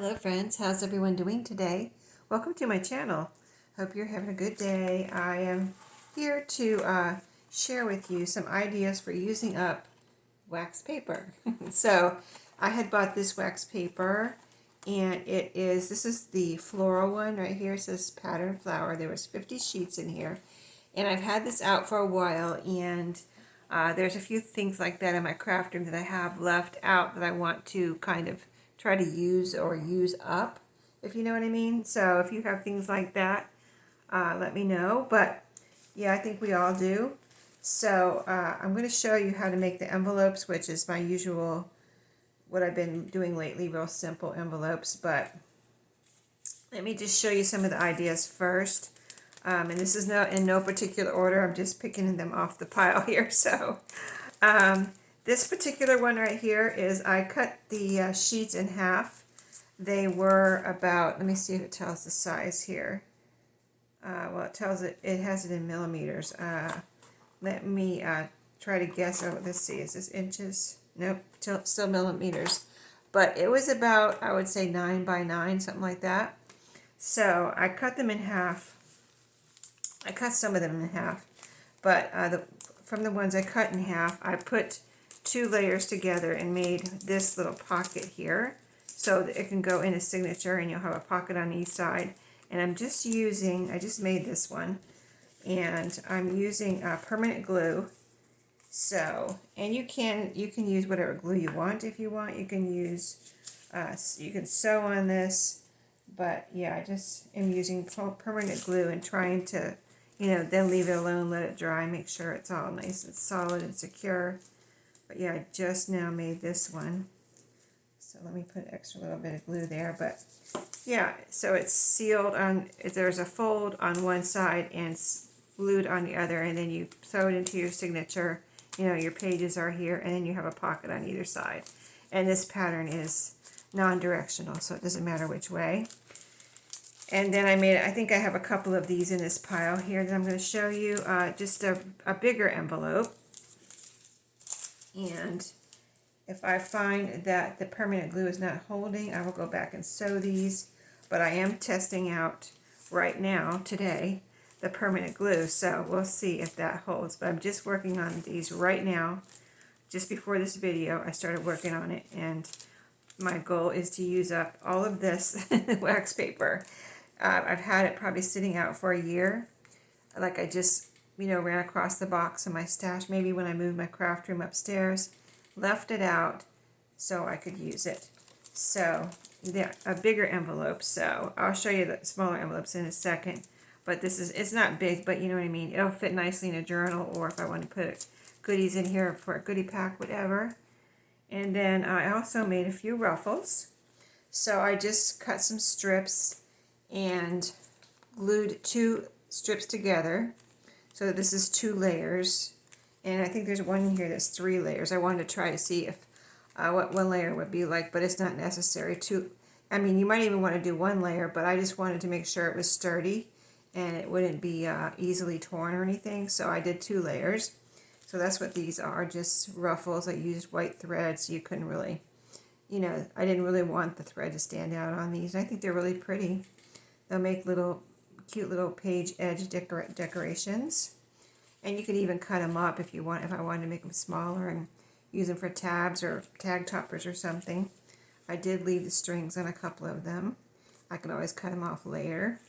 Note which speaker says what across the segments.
Speaker 1: Hello friends, how's everyone doing today? Welcome to my channel. Hope you're having a good day. I am here to share with you some ideas for using up wax paper. So I had bought this wax paper and this is the floral one right here. It says pattern flower. There was 50 sheets in here and I've had this out for a while and there's a few things like that in my craft room that I have left out that I want to kind of try to use or use up, if you know what I mean. So if you have things like that, let me know. But yeah, I think we all do. So I'm going to show you how to make the envelopes, which is my usual, what I've been doing lately, real simple envelopes. But let me just show you some of the ideas first. And this is in no particular order. I'm just picking them off the pile here. So this particular one right here is I cut the sheets in half. They were about, let me see if it tells the size here. Well, it tells it has it in millimeters. Let me try to guess. Oh, let's see, is this inches? Nope, still millimeters. But it was about, I would say 9 by 9, something like that. So I cut them in half. I cut some of them in half, but from the ones I cut in half, I put 2 layers together and made this little pocket here so that it can go in a signature and you'll have a pocket on each side. And I just made this one, and I'm using permanent glue. So, and you can use whatever glue you want if you want. You can use, you can sew on this, but yeah, I just am using permanent glue and trying to, then leave it alone, let it dry, make sure it's all nice and solid and secure. But yeah, I just now made this one. So let me put an extra little bit of glue there. But yeah, so it's sealed on, there's a fold on one side and glued on the other, and then you sew it into your signature. Your pages are here, and then you have a pocket on either side. And this pattern is non-directional, so it doesn't matter which way. And then I think I have a couple of these in this pile here that I'm going to show you. Just a bigger envelope. And if I find that the permanent glue is not holding, I will go back and sew these. But I am testing out right now, today, the permanent glue. So we'll see if that holds. But I'm just working on these right now. Just before this video, I started working on it. And my goal is to use up all of this wax paper. I've had it probably sitting out for a year. Like I just, ran across the box in my stash, maybe when I moved my craft room upstairs, left it out so I could use it. So, a bigger envelope. So, I'll show you the smaller envelopes in a second. But it's not big, but you know what I mean. It'll fit nicely in a journal, or if I want to put goodies in here for a goodie pack, whatever. And then I also made a few ruffles. So, I just cut some strips and glued 2 strips together. So this is 2 layers, and I think there's one in here that's 3 layers. I wanted to try to see if what one layer would be like, but it's not necessary to. I mean, you might even want to do 1 layer, but I just wanted to make sure it was sturdy and it wouldn't be easily torn or anything. So I did 2 layers. So that's what these are, just ruffles. I used white thread, so you couldn't really, I didn't really want the thread to stand out on these. And I think they're really pretty. They'll make cute little page edge decorations, and you could even cut them up if you want. If I wanted to make them smaller and use them for tabs or tag toppers or something. I did leave the strings on a couple of them. I can always cut them off later,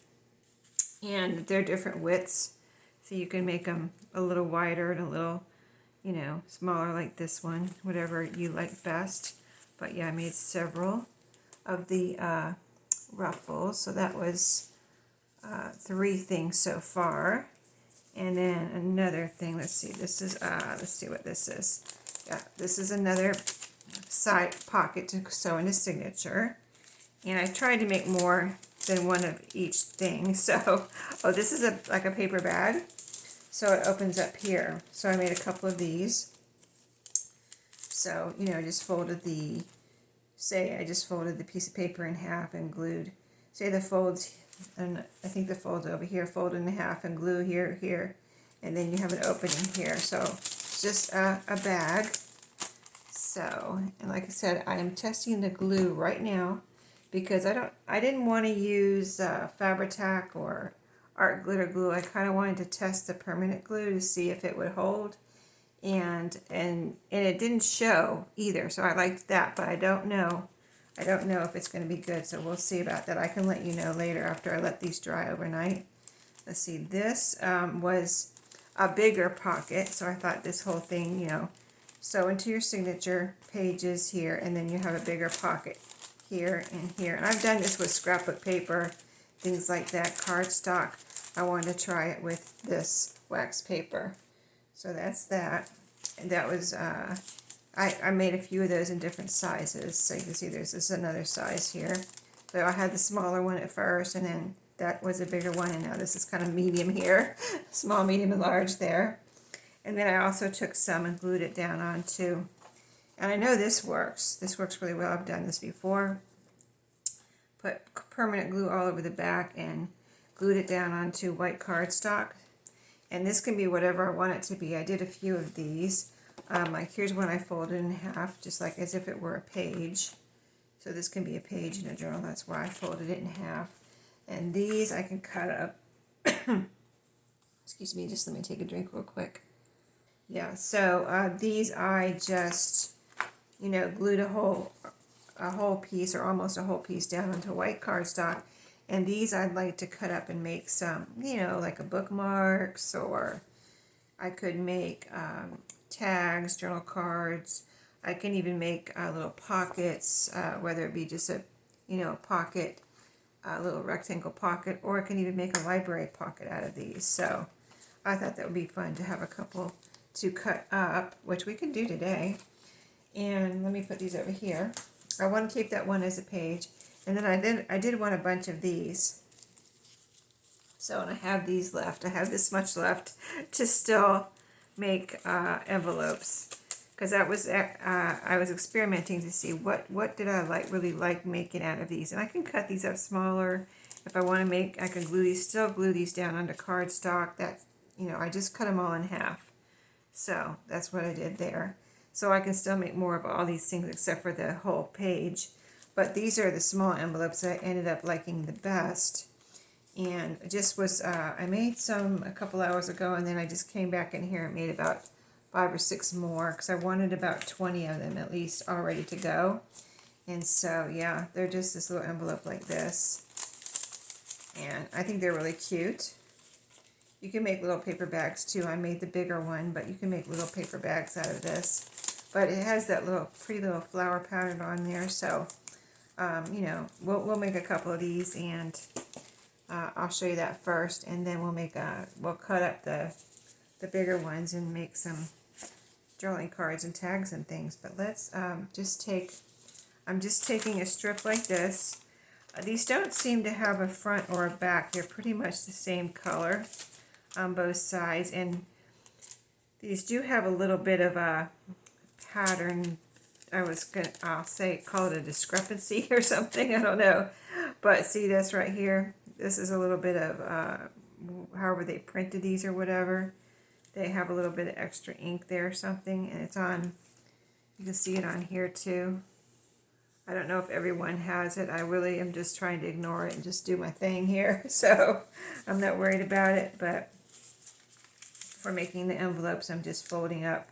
Speaker 1: and they're different widths, so you can make them a little wider and a little, smaller, like this one, whatever you like best. But yeah, I made several of the ruffles, so that was 3 things so far. And then another thing, let's see what this is. Yeah, this is another side pocket to sew in a signature. And I tried to make more than one of each thing. So, this is like a paper bag. So it opens up here. So I made a couple of these. So, I just folded the piece of paper in half and glued, say the folds, and I think the folds over here, fold in half and glue here, and then you have an opening here. So it's just a bag. So, and like I said, I am testing the glue right now because I didn't want to use Fabri-Tac or art glitter glue. I kind of wanted to test the permanent glue to see if it would hold, and it didn't show either, so I liked that, but I don't know if it's going to be good, so we'll see about that. I can let you know later after I let these dry overnight. Let's see, this was a bigger pocket, so I thought this whole thing, you know, sew into your signature pages here, and then you have a bigger pocket here and here. And I've done this with scrapbook paper, things like that, cardstock. I wanted to try it with this wax paper. So that's that. And that was, I made a few of those in different sizes. So you can see there's this another size here. So I had the smaller one at first, and then that was a bigger one, and now this is kind of medium here. Small, medium, and large there. And then I also took some and glued it down onto, and I know this works. This works really well. I've done this before. Put permanent glue all over the back and glued it down onto white cardstock. And this can be whatever I want it to be. I did a few of these. Like here's one I folded in half, just like as if it were a page. So this can be a page in a journal. That's why I folded it in half. And these I can cut up. Excuse me, just let me take a drink real quick. Yeah, so these I just, you know, glued a whole piece or almost a whole piece down onto white cardstock. And these I'd like to cut up and make some, you know, like a bookmarks, or I could make tags, journal cards. I can even make little pockets, whether it be just a, you know, pocket, a little rectangle pocket, or I can even make a library pocket out of these. So I thought that would be fun to have a couple to cut up, which we can do today. And let me put these over here. I want to keep that one as a page. And then I did want a bunch of these. So, and I have these left. I have this much left to still make envelopes. Because that was, I was experimenting to see what did I really like making out of these. And I can cut these up smaller. If I want to make, I can still glue these down onto cardstock. That, you know, I just cut them all in half. So that's what I did there. So I can still make more of all these things except for the whole page. But these are the small envelopes that I ended up liking the best. And just was, I made some a couple hours ago, and then I just came back in here and made about 5 or 6 more, because I wanted about 20 of them at least all ready to go. And so, yeah, they're just this little envelope like this. And I think they're really cute. You can make little paper bags too. I made the bigger one, but you can make little paper bags out of this. But it has that little pretty little flower pattern on there, so you know, we'll make a couple of these, and I'll show you that first, and then we'll cut up the bigger ones and make some journaling cards and tags and things. But let's I'm just taking a strip like this. These don't seem to have a front or a back. They're pretty much the same color on both sides, and these do have a little bit of a pattern. I'll call it a discrepancy or something, I don't know. But see this right here? This is a little bit of, however they printed these or whatever. They have a little bit of extra ink there or something, and it's on, you can see it on here too. I don't know if everyone has it. I really am just trying to ignore it and just do my thing here. So I'm not worried about it, but for making the envelopes, I'm just folding up,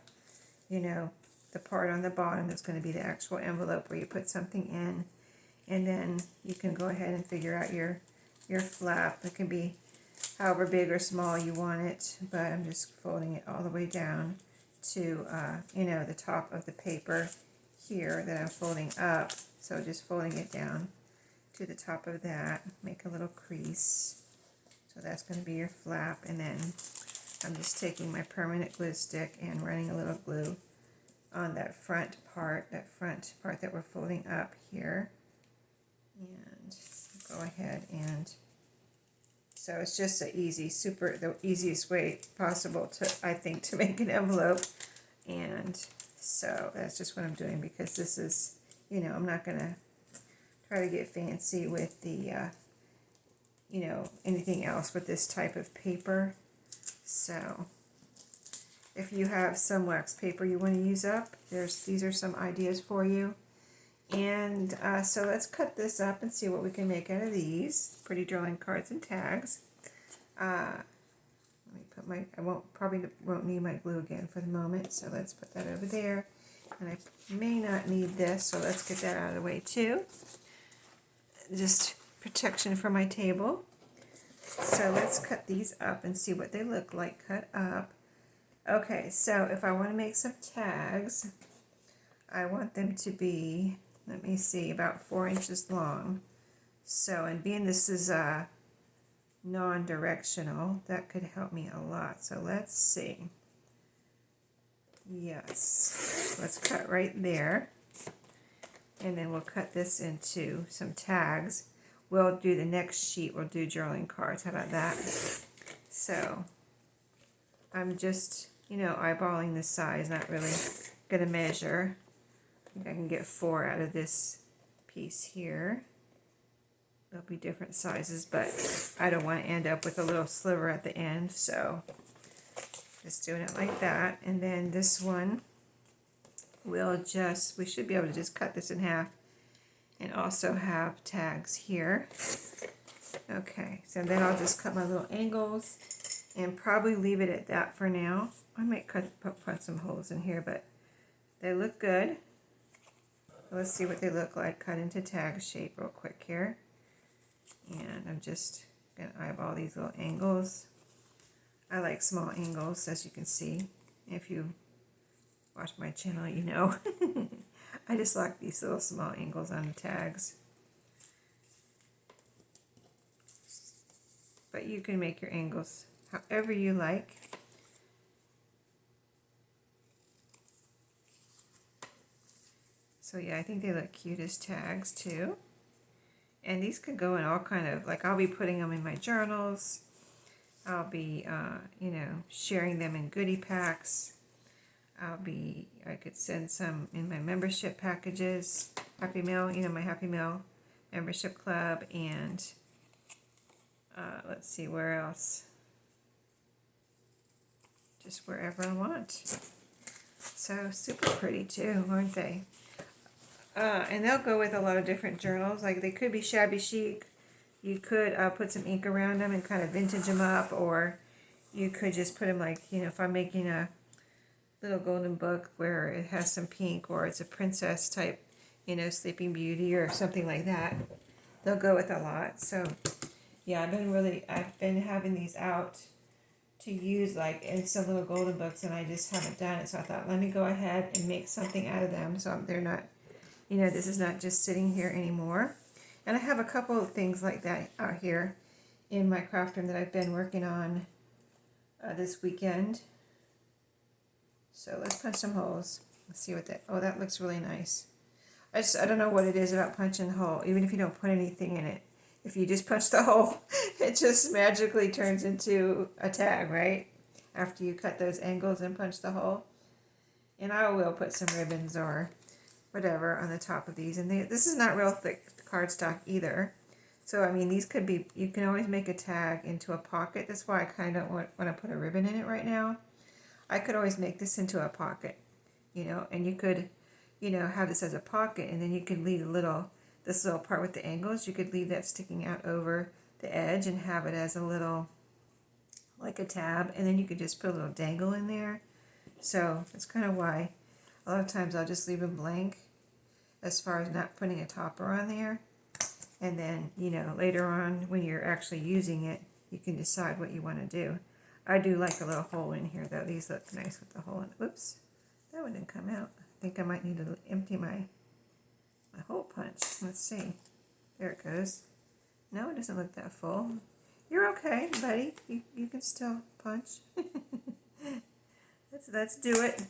Speaker 1: you know, the part on the bottom that's going to be the actual envelope where you put something in. And then you can go ahead and figure out your flap. It can be however big or small you want it, but I'm just folding it all the way down to, you know, the top of the paper here that I'm folding up. So just folding it down to the top of that, make a little crease. So that's going to be your flap, and then I'm just taking my permanent glue stick and running a little glue on that front part that we're folding up here. And go ahead and, so it's just the easiest way possible to, I think, to make an envelope. And so that's just what I'm doing, because this is, you know, I'm not going to try to get fancy with the, you know, anything else with this type of paper. So if you have some wax paper you want to use up, these are some ideas for you. And so let's cut this up and see what we can make out of these pretty drawing cards and tags. Let me put my, probably won't need my glue again for the moment, so let's put that over there. And I may not need this, so let's get that out of the way too. Just protection for my table. So let's cut these up and see what they look like cut up. Okay, so if I want to make some tags, I want them to be, let me see, about 4 inches long. So, and being this is non-directional, that could help me a lot. So let's see. Yes, let's cut right there. And then we'll cut this into some tags. We'll do the next sheet, we'll do journaling cards. How about that? So I'm just, eyeballing the size, not really going to measure. I think I can get 4 out of this piece here. There'll be different sizes, but I don't want to end up with a little sliver at the end, so just doing it like that. And then this one, we should be able to just cut this in half and also have tags here. Okay, so then I'll just cut my little angles and probably leave it at that for now. I might put some holes in here, but they look good. Let's see what they look like cut into tag shape real quick here. And I'm just going to eyeball these little angles. I like small angles, as you can see. If you watch my channel, you know. I just like these little small angles on the tags. But you can make your angles however you like. So yeah, I think they look cute as tags too. And these could go in all kind of, like I'll be putting them in my journals. I'll be, sharing them in goodie packs. I could send some in my membership packages. Happy Mail, my Happy Mail membership club. And let's see, where else? Just wherever I want. So super pretty too, aren't they? And they'll go with a lot of different journals. Like they could be shabby chic. You could put some ink around them and kind of vintage them up, or you could just put them like, if I'm making a little golden book where it has some pink, or it's a princess type, Sleeping Beauty or something like that. They'll go with a lot. So yeah, I've been having these out to use like in some little golden books, and I just haven't done it. So I thought, let me go ahead and make something out of them. So they're not, this is not just sitting here anymore. And I have a couple of things like that out here in my craft room that I've been working on this weekend. So let's punch some holes. Let's see what that looks really nice. I don't know what it is about punching a hole, even if you don't put anything in it. If you just punch the hole, it just magically turns into a tag, right? After you cut those angles and punch the hole. And I will put some ribbons or whatever on the top of these. And this is not real thick cardstock either. So, these could be, you can always make a tag into a pocket. That's why I kind of want to put a ribbon in it right now. I could always make this into a pocket, and you could, have this as a pocket, and then you could leave this little part with the angles, you could leave that sticking out over the edge and have it as a little, like a tab, and then you could just put a little dangle in there. So that's kind of why a lot of times I'll just leave them blank as far as not putting a topper on there. And then, later on when you're actually using it, you can decide what you want to do. I do like a little hole in here though. These look nice with the hole in it. Whoops, that one didn't come out. I think I might need to empty my hole punch. Let's see. There it goes. No, it doesn't look that full. You're okay, buddy. You can still punch. Let's do it.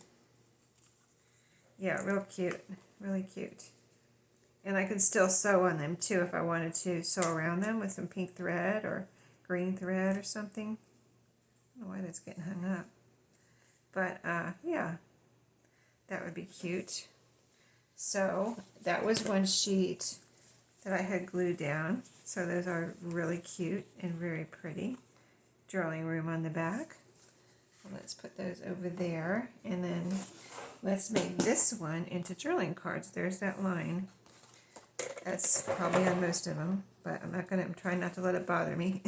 Speaker 1: Yeah, real cute. Really cute. And I can still sew on them too if I wanted to sew around them with some pink thread or green thread or something. I don't know why that's getting hung up. But yeah, that would be cute. So that was one sheet that I had glued down. So those are really cute and very pretty. Drawing room on the back. Let's put those over there. And then let's make this one into journaling cards. There's that line. That's probably on most of them, but I'm trying not to let it bother me.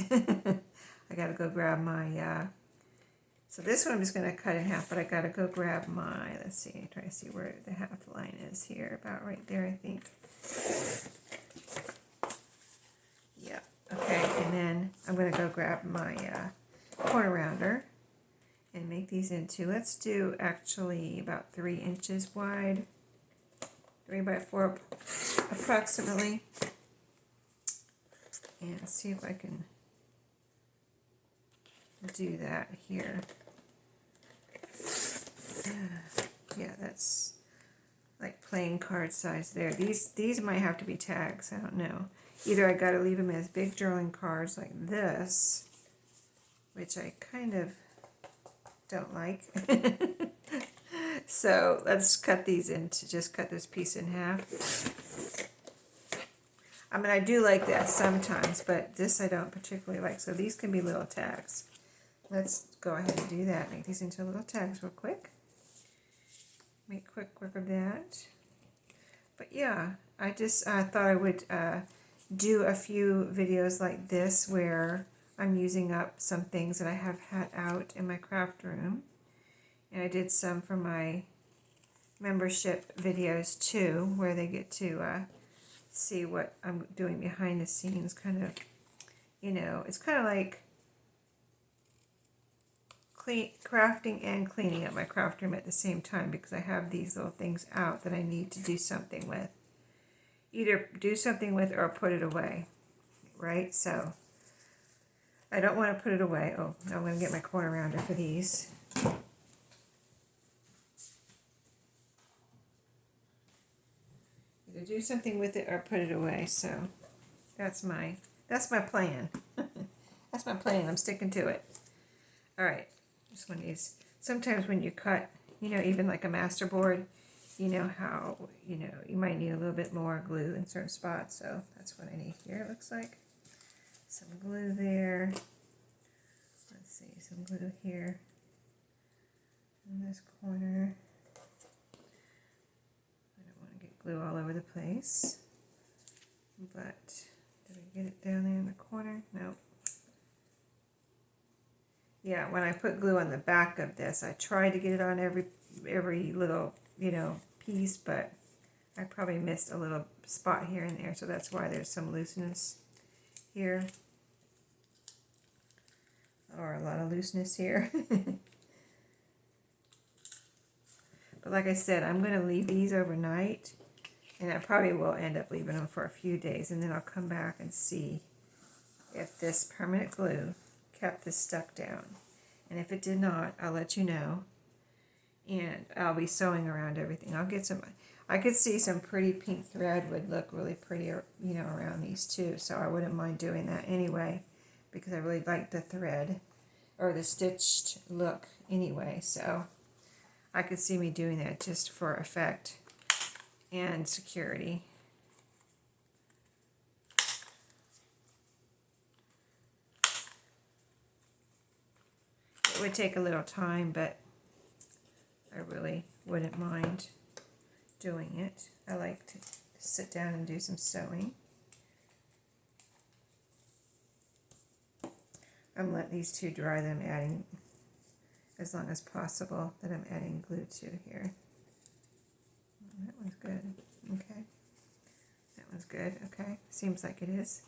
Speaker 1: I gotta go grab my, so this one I'm just gonna cut in half, but I gotta go grab my, let's see, try to see where the half line is here, about right there, I think. Yeah, okay, and then I'm gonna go grab my corner rounder and make these into, let's do actually about 3 inches wide, 3 by 4 approximately, and see if I can do that here. Yeah, that's like playing card size there. These might have to be tags, I don't know. Either I gotta leave them as big drawing cards like this, which I kind of don't like. So let's cut these into, just cut this piece in half. I mean, I do like that sometimes, but this I don't particularly like. So these can be little tags. Let's go ahead and do that. Make these into little tags real quick. Make quick work of that. But yeah, I just thought I would do a few videos like this where I'm using up some things that I have had out in my craft room. And I did some for my membership videos too, where they get to see what I'm doing behind the scenes, kind of, you know, it's kind of like crafting and cleaning up my craft room at the same time, because I have these little things out that I need to do something with. Either do something with or put it away, right? So I don't want to put it away. Oh, I'm going to get my corner rounder for these. Either do something with it or put it away. So that's my plan. That's my plan. I'm sticking to it. All right. This one is, sometimes when you cut, you know, even like a masterboard, you know how, you know, you might need a little bit more glue in certain spots. So that's what I need here, it looks like. Some glue there. Let's see, some glue here in this corner. I don't want to get glue all over the place. But did I get it down there in the corner? Nope. Yeah, when I put glue on the back of this, I tried to get it on every little, you know, piece, but I probably missed a little spot here and there, so that's why there's some looseness here. Or a lot of looseness here. But like I said, I'm going to leave these overnight, and I probably will end up leaving them for a few days, and then I'll come back and see if this permanent glue kept this stuck down. And if it did not, I'll let you know. And I'll be sewing around everything. I'll get some, I could see some pretty pink thread would look really pretty, you know, around these too. So I wouldn't mind doing that anyway, because I really like the thread or the stitched look anyway. So I could see me doing that just for effect and security. It would take a little time, but I really wouldn't mind doing it. I like to sit down and do some sewing. I'm letting these two dry, then I'm adding, as long as possible, that I'm adding glue to here. That one's good. Okay. That one's good. Okay. Seems like it is.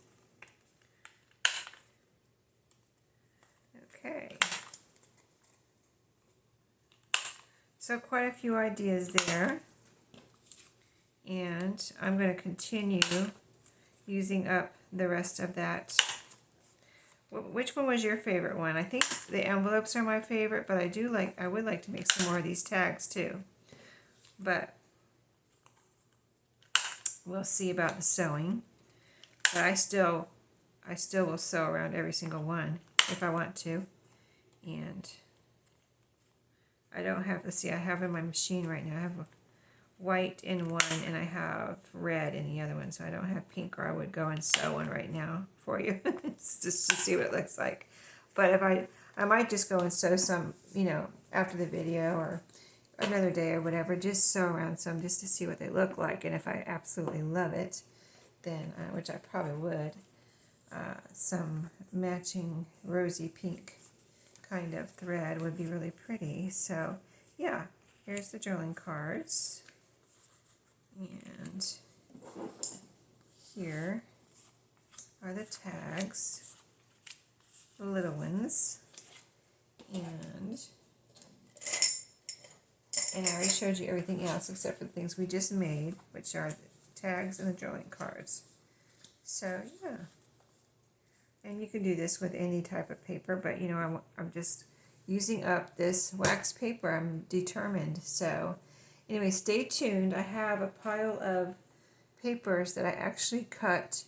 Speaker 1: Okay. So quite a few ideas there. And I'm going to continue using up the rest of that. Which one was your favorite one? I think the envelopes are my favorite, but I would like to make some more of these tags too. But we'll see about the sewing. But I still will sew around every single one if I want to. And I don't have, let's see, I have in my machine right now, I have white in one and I have red in the other one, so I don't have pink, or I would go and sew one right now for you just to see what it looks like. But if I might just go and sew some, you know, after the video or another day or whatever, just sew around some just to see what they look like, and if I absolutely love it, then, which I probably would, some matching rosy pink kind of thread would be really pretty. So yeah, here's the journaling cards, and here are the tags, the little ones, and I already showed you everything else except for the things we just made, which are the tags and the journaling cards. So yeah, and you can do this with any type of paper, but you know, I'm just using up this wax paper. I'm determined. So anyway, stay tuned. I have a pile of papers that I actually cut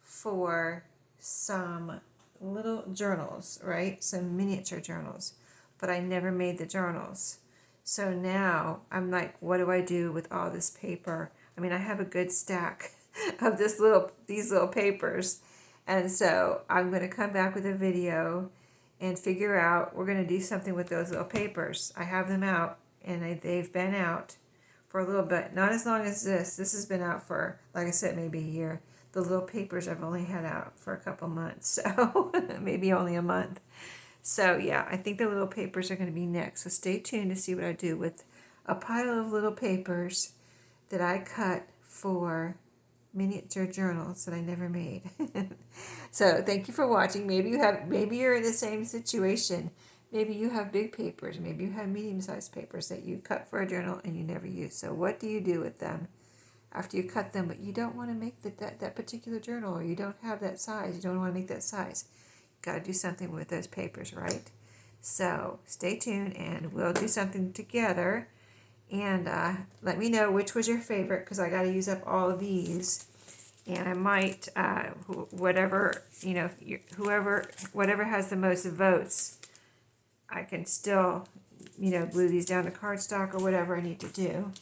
Speaker 1: for some little journals, right? Some miniature journals, but I never made the journals. So now I'm like, what do I do with all this paper? I mean, I have a good stack of these little papers. And so I'm going to come back with a video and figure out, we're going to do something with those little papers. I have them out, and they've been out for a little bit. Not as long as this. This has been out for, like I said, maybe a year. The little papers I've only had out for a couple months, so maybe only a month. So yeah, I think the little papers are going to be next. So stay tuned to see what I do with a pile of little papers that I cut for miniature journals that I never made. So thank you for watching. Maybe you're in the same situation. Maybe you have big papers. Maybe you have medium-sized papers that you cut for a journal and you never use. So what do you do with them after you cut them, but you don't want to make that particular journal, or you don't have that size? You don't want to make that size. Got to do something with those papers, right? So stay tuned, and we'll do something together. And let me know which was your favorite, because I got to use up all of these. And I might, whatever, you know, whatever has the most votes, I can still, you know, glue these down to cardstock or whatever I need to do.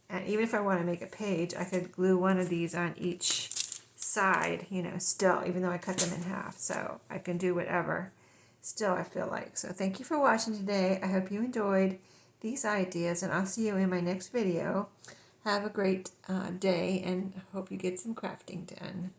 Speaker 1: And even if I want to make a page, I could glue one of these on each side, you know, still, even though I cut them in half. So I can do whatever still I feel like. So thank you for watching today. I hope you enjoyed these ideas, and I'll see you in my next video. Have a great day, and hope you get some crafting done.